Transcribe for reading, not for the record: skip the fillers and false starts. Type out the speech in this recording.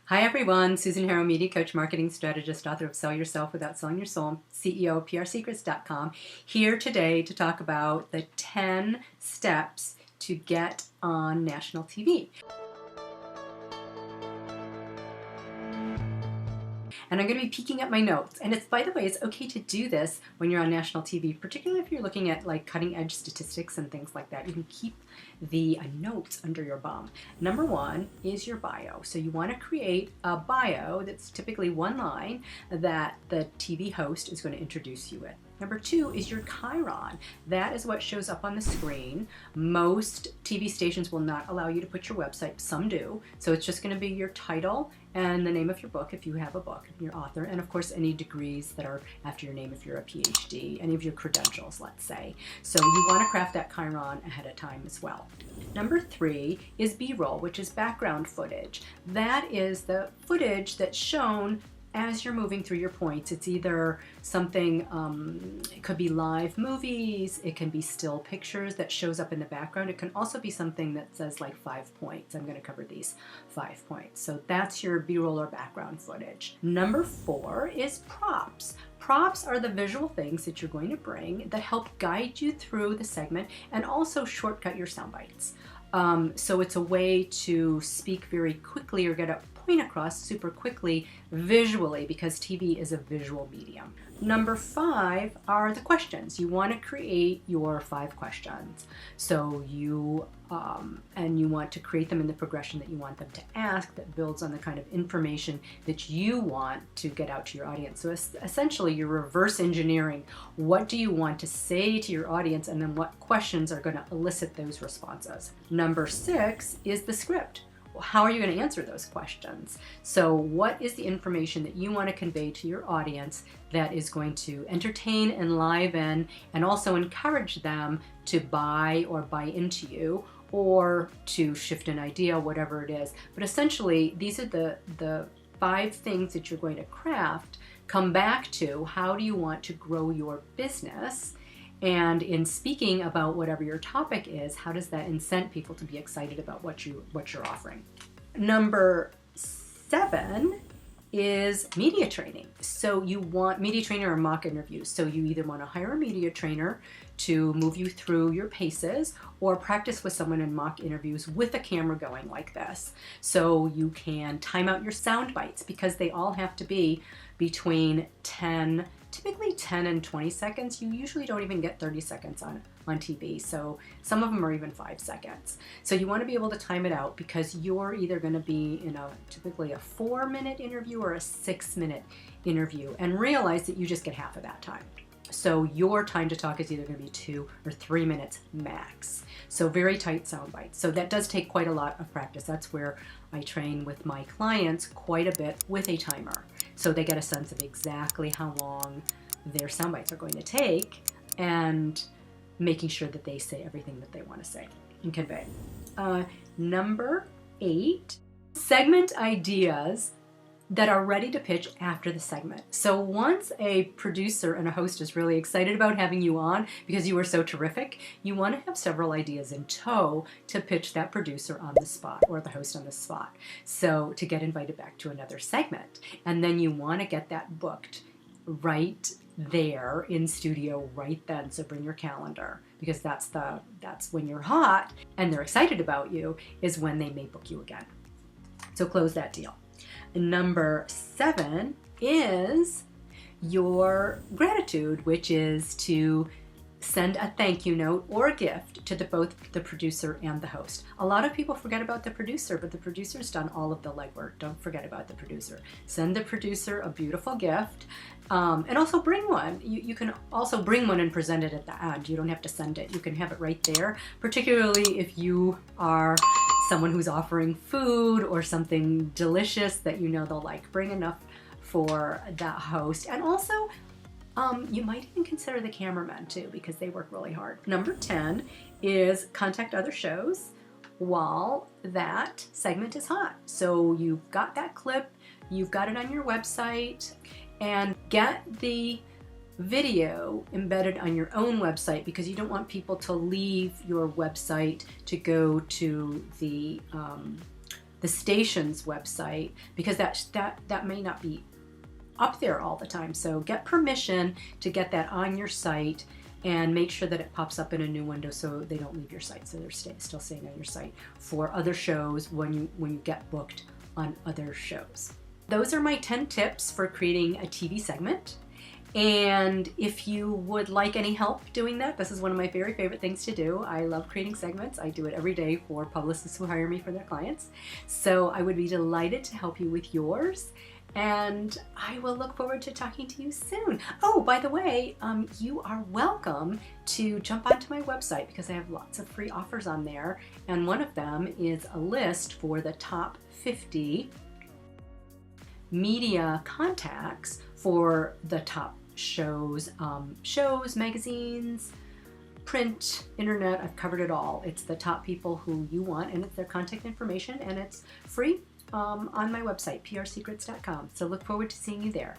Hi everyone, Susan Harrow, media coach, marketing strategist, author of Sell Yourself Without Selling Your Soul, CEO of PRSecrets.com, here today to talk about the 10 steps to get on national TV. And I'm going to be peeking at my notes. And it's, by the way, it's okay to do this when you're on national TV, particularly if you're looking at like cutting edge statistics and things like that. You can keep the notes under your bum. Number one is your bio. So you want to create a bio that's typically one line that the TV host is going to introduce you with. Number two is your Chiron. That is what shows up on the screen. Most TV stations will not allow you to put your website. Some do. So it's just going to be your title and the name of your book if you have a book, your author, and of course any degrees that are after your name if you're a PhD, any of your credentials, let's say. So you want to craft that Chiron ahead of time as well. Number three is BRoll, which is background footage. That is the footage that's shown as you're moving through your points. It's either something, it could be live movies, it can be still pictures that shows up in the background. It can also be something that says like 5 points. I'm going to cover these 5 points. So that's your B-roll or background footage. Number four is props. Props are the visual things that you're going to bring that help guide you through the segment and also shortcut your sound bites. So it's a way to speak very quickly or get a point across super quickly visually, because TV is a visual medium. Number five are the questions. You want to create your 5 questions. So you want to create them in the progression that you want them to ask, that builds on the kind of information that you want to get out to your audience. So essentially you're reverse engineering what do you want to say to your audience, and then what questions are going to elicit those responses. Number 6 is the script. How are you going to answer those questions? So what is the information that you want to convey to your audience that is going to entertain, enliven, and also encourage them to buy or buy into you, or to shift an idea, whatever it is. But essentially, these are the 5 things that you're going to craft. Come back to, how do you want to grow your business? And in speaking about whatever your topic is, how does that incent people to be excited about what you're offering? Number 7 is media training. So you want media trainer or mock interviews. So you either want to hire a media trainer to move you through your paces, or practice with someone in mock interviews with a camera going like this. So you can time out your sound bites, because they all have to be between typically 10 and 20 seconds. You usually don't even get 30 seconds on TV. So some of them are even 5 seconds. So you want to be able to time it out, because you're either going to be in typically a 4-minute interview or a 6-minute interview, and realize that you just get half of that time. So your time to talk is either going to be 2 or 3 minutes max. So very tight sound bites. So that does take quite a lot of practice. That's where I train with my clients quite a bit with a timer, so they get a sense of exactly how long their sound bites are going to take, and making sure that they say everything that they want to say and convey. Number 8, segment ideas that are ready to pitch after the segment. So once a producer and a host is really excited about having you on because you are so terrific, you want to have several ideas in tow to pitch that producer on the spot, or the host on the spot, so to get invited back to another segment. And then you want to get that booked right there in studio right then. So bring your calendar, because that's when you're hot and they're excited about you, is when they may book you again. So close that deal. Number 7 is your gratitude, which is to send a thank you note or a gift to both the producer and the host. A lot of people forget about the producer, but the producer's done all of the legwork. Don't forget about the producer. Send the producer a beautiful gift, and also bring one. You can also bring one and present it at the end. You don't have to send it. You can have it right there, particularly if you are someone who's offering food or something delicious that you know they'll like. Bring enough for that host. And also, you might even consider the cameraman too, because they work really hard. Number 10 is contact other shows while that segment is hot. So you've got that clip, you've got it on your website, and get the video embedded on your own website, because you don't want people to leave your website to go to the the station's website, because that may not be up there all the time. So get permission to get that on your site, and make sure that it pops up in a new window so they don't leave your site, so they're still staying on your site for other shows when you get booked on other shows. Those are my 10 tips for creating a TV segment. And if you would like any help doing that, this is one of my very favorite things to do. I love creating segments. I do it every day for publicists who hire me for their clients. So I would be delighted to help you with yours. And I will look forward to talking to you soon. Oh, by the way, you are welcome to jump onto my website, because I have lots of free offers on there. And one of them is a list for the top 50 media contacts for the top shows, magazines, print, internet. I've covered it all. It's the top people who you want, and it's their contact information, and it's free on my website, prsecrets.com. So look forward to seeing you there.